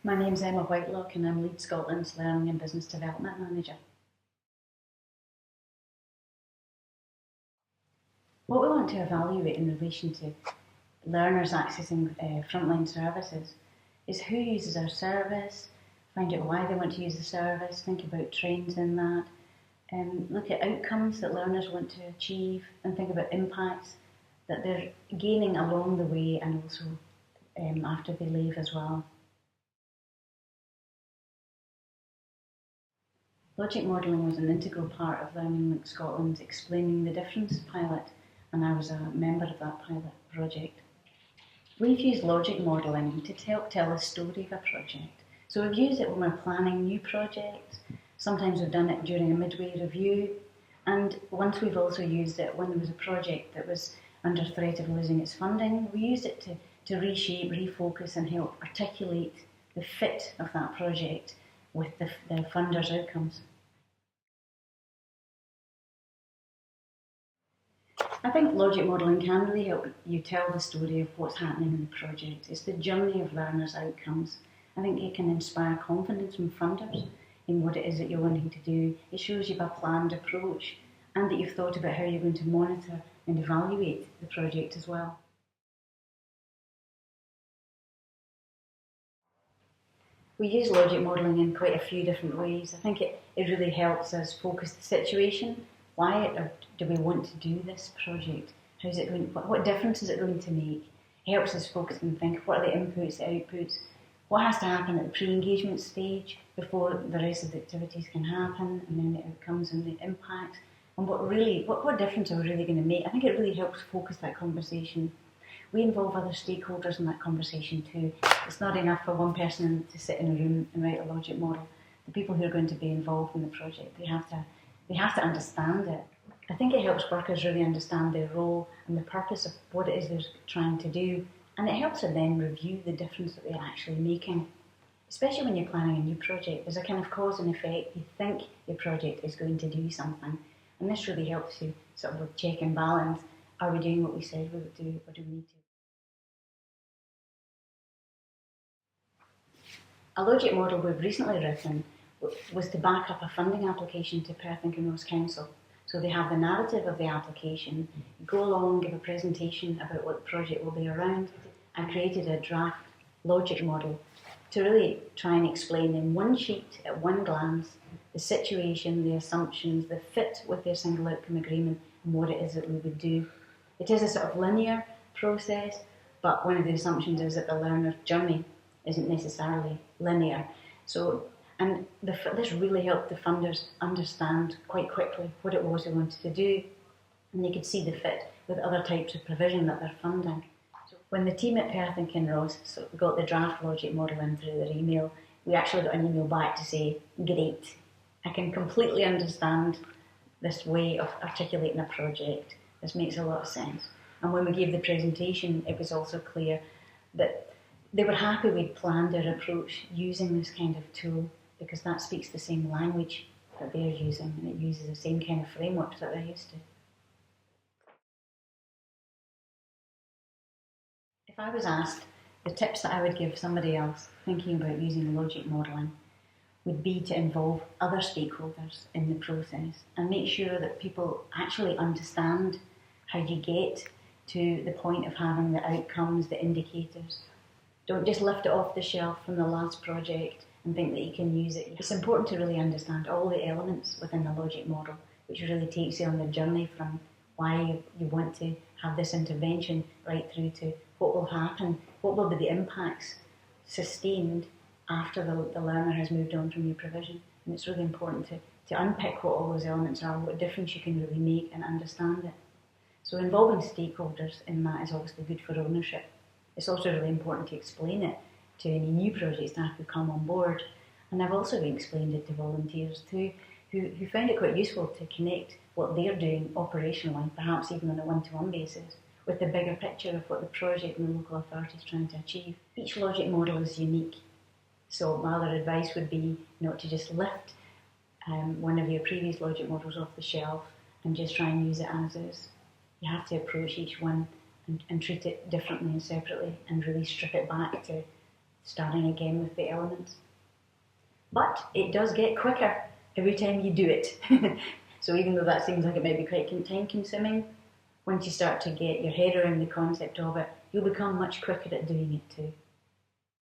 My name's Emma Whitelock and I'm Lead Scotland's Learning and Business Development Manager. What we want to evaluate in relation to learners accessing frontline services is who uses our service, find out why they want to use the service, think about trends in that, look at outcomes that learners want to achieve and think about impacts that they're gaining along the way and also after they leave as well. Logic modelling was an integral part of Learning Link Scotland's Explaining the Difference pilot, and I was a member of that pilot project. We've used logic modelling to help tell the story of a project. So we've used it when we're planning new projects, sometimes we've done it during a midway review, and once we've also used it when there was a project that was under threat of losing its funding. We used it to reshape, refocus and help articulate the fit of that project with the funder's outcomes. I think logic modelling can really help you tell the story of what's happening in the project. It's the journey of learners' outcomes. I think it can inspire confidence from funders in what it is that you're wanting to do. It shows you've a planned approach and that you've thought about how you're going to monitor and evaluate the project as well. We use logic modelling in quite a few different ways. I think it really helps us focus the situation. Why do we want to do this project? How's it going? What difference is it going to make? It helps us focus and think, what are the inputs, the outputs? What has to happen at the pre-engagement stage before the rest of the activities can happen, and then the outcomes and the impacts, and what difference are we really going to make? I think it really helps focus that conversation. We involve other stakeholders in that conversation too. It's not enough for one person to sit in a room and write a logic model. The people who are going to be involved in the project, they have to understand it. I think it helps workers really understand their role and the purpose of what it is they're trying to do, and it helps them then review the difference that they're actually making. Especially when you're planning a new project, there's a kind of cause and effect. You think your project is going to do something, and this really helps you sort of check and balance. Are we doing what we said we would do, or do we need to? A logic model we've recently written was to back up a funding application to Perth and Kinross Council. So they have the narrative of the application, go along, give a presentation about what the project will be around, and created a draft logic model to really try and explain in one sheet, at one glance, the situation, the assumptions, the fit with their single outcome agreement, and what it is that we would do. It is a sort of linear process, but one of the assumptions is that the learner's journey isn't necessarily linear. This really helped the funders understand quite quickly what it was they wanted to do, and they could see the fit with other types of provision that they're funding. So when the team at Perth and Kinross got the draft logic model in through their email, we actually got an email back to say, great, I can completely understand this way of articulating a project. This makes a lot of sense. And when we gave the presentation, it was also clear that they were happy we'd planned our approach using this kind of tool, because that speaks the same language that they're using, and it uses the same kind of frameworks that they're used to. If I was asked, the tips that I would give somebody else thinking about using logic modelling would be to involve other stakeholders in the process and make sure that people actually understand how you get to the point of having the outcomes, the indicators. Don't just lift it off the shelf from the last project and think that you can use it. It's important to really understand all the elements within the logic model, which really takes you on the journey from why you want to have this intervention right through to what will happen, what will be the impacts sustained after the learner has moved on from your provision. And it's really important to unpick what all those elements are, what difference you can really make, and understand it. So involving stakeholders in that is obviously good for ownership. It's also really important to explain it to any new project staff who come on board. And I've also explained it to volunteers too, who find it quite useful to connect what they're doing operationally, perhaps even on a one-to-one basis, with the bigger picture of what the project and the local authority is trying to achieve. Each logic model is unique. So my other advice would be not to just lift one of your previous logic models off the shelf and just try and use it as is. You have to approach each one and treat it differently and separately, and really strip it back to starting again with the elements. But it does get quicker every time you do it. So even though that seems like it might be quite time consuming, once you start to get your head around the concept of it, you'll become much quicker at doing it too.